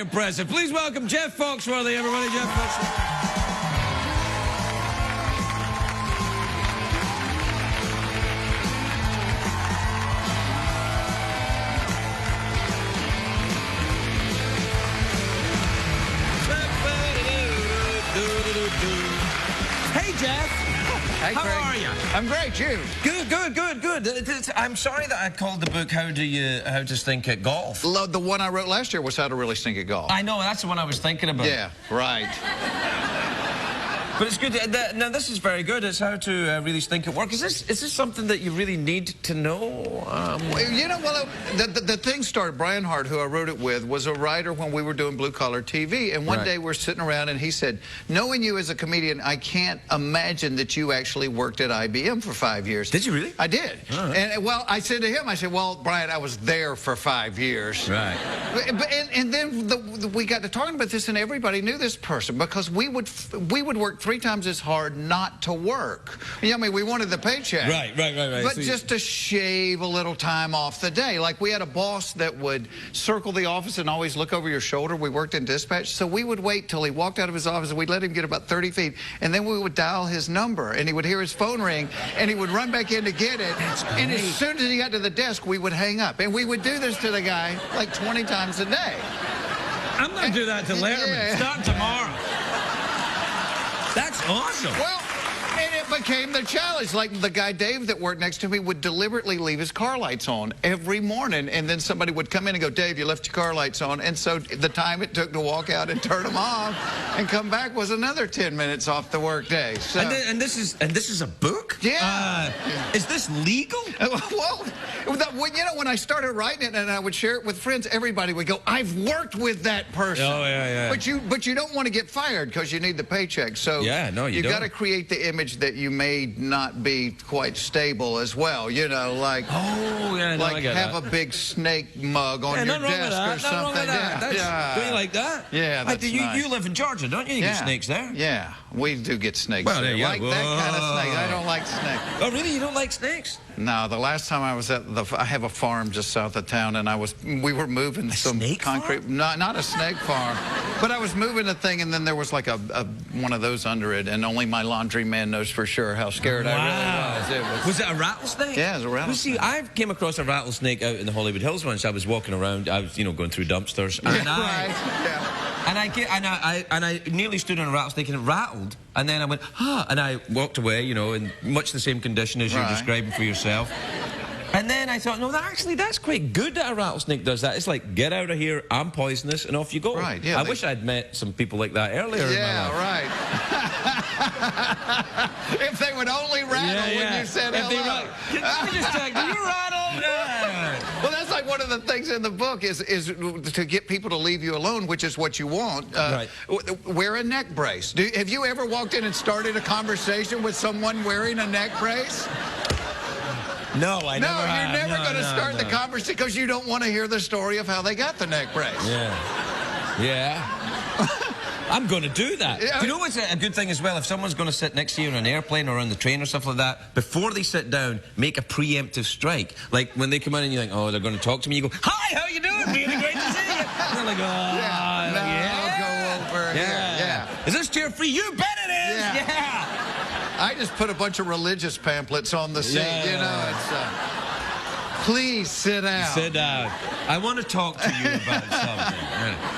impressive. Please welcome Jeff Foxworthy, everybody. Jeff Foxworthy. Hey, Jeff. Hey, How Craig. are you? I'm great, you. Good. I'm sorry that I called the book How to Stink at Golf. The one I wrote last year was How to Really Stink at Golf. I know, that's the one I was thinking about. Yeah, right. But it's good. Now, this is very good. It's how to really stink at work. Is this something that you really need to know? The thing started, Brian Hart, who I wrote it with, was a writer when we were doing Blue Collar TV. And one day we're sitting around and he said, knowing you as a comedian, I can't imagine that you actually worked at IBM for 5 years. Did you really? I did. Right. And, well, I said to him, well, Brian, I was there for 5 years. Right. And then we got to talking about this and everybody knew this person because we would work 3 times as hard not to work. I mean, we wanted the paycheck. Right. But So just to shave a little time off the day. Like, we had a boss that would circle the office and always look over your shoulder. We worked in dispatch, so we would wait till he walked out of his office and we'd let him get about 30 feet, and then we would dial his number, and he would hear his phone ring, and he would run back in to get it. And as soon as he got to the desk, we would hang up. And we would do this to the guy like 20 times a day. I'm going to do that to Letterman. Yeah. Starting tomorrow. That's awesome. Well, and it became the challenge. Like, the guy Dave that worked next to me would deliberately leave his car lights on every morning, and then somebody would come in and go, Dave, you left your car lights on. And so the time it took to walk out and turn them off and come back was another 10 minutes off the work day. So, and this is a book? Yeah. Is this legal? Well, when I started writing it and I would share it with friends, everybody would go, I've worked with that person. Oh, yeah. But you don't want to get fired because you need the paycheck. So Yeah, no, you you've don't. got to create the image that you may not be quite stable as well. You know, like, Oh, yeah, no, I like get have that. a big snake mug on your nothing wrong with desk that. or Nothing wrong something. with that. Yeah. Do you like that? Yeah, that's nice. You live in Georgia, don't you? You get snakes there? Yeah, we do get snakes Well, there. there you Like go. that kind of snake. I don't like snakes. Oh, really? You don't like snakes? No, the last time I was at I have a farm just south of town, and we were moving some snake concrete. farm? Not a snake farm, but I was moving a thing, and then there was like a one of those under it, and only my laundry man knows for sure how scared I really was. Was it a rattlesnake? Yeah, it was a rattlesnake. Well, see, I came across a rattlesnake out in the Hollywood Hills once. I was walking around. I was, going through dumpsters, and I nearly stood on a rattlesnake, and it rattled. And then I went, and I walked away, in much the same condition as you're describing for yourself. And then I thought, no, that's quite good that a rattlesnake does that. It's like, get out of here, I'm poisonous, and off you go. Right, yeah. I wish I'd met some people like that earlier in my life. Right. If they would only rattle when you said hello. Can you just check, do you rattle? Well, that's like one of the things in the book is to get people to leave you alone, which is what you want. Wear a neck brace. Have you ever walked in and started a conversation with someone wearing a neck brace? No, I never have. You're never going to start the conversation because you don't want to hear the story of how they got the neck brace. Yeah. I'm going to do that. Yeah. Do you know what's a good thing as well? If someone's going to sit next to you on an airplane or on the train or stuff like that, before they sit down, make a preemptive strike. Like, when they come in and you think, oh, they're going to talk to me, you go, hi, how you doing? Really great to see you. And they're like, I'll go over here. Yeah. Is this chair free? You bet it is. Yeah. I just put a bunch of religious pamphlets on the seat, please sit down. Sit down. I want to talk to you about something.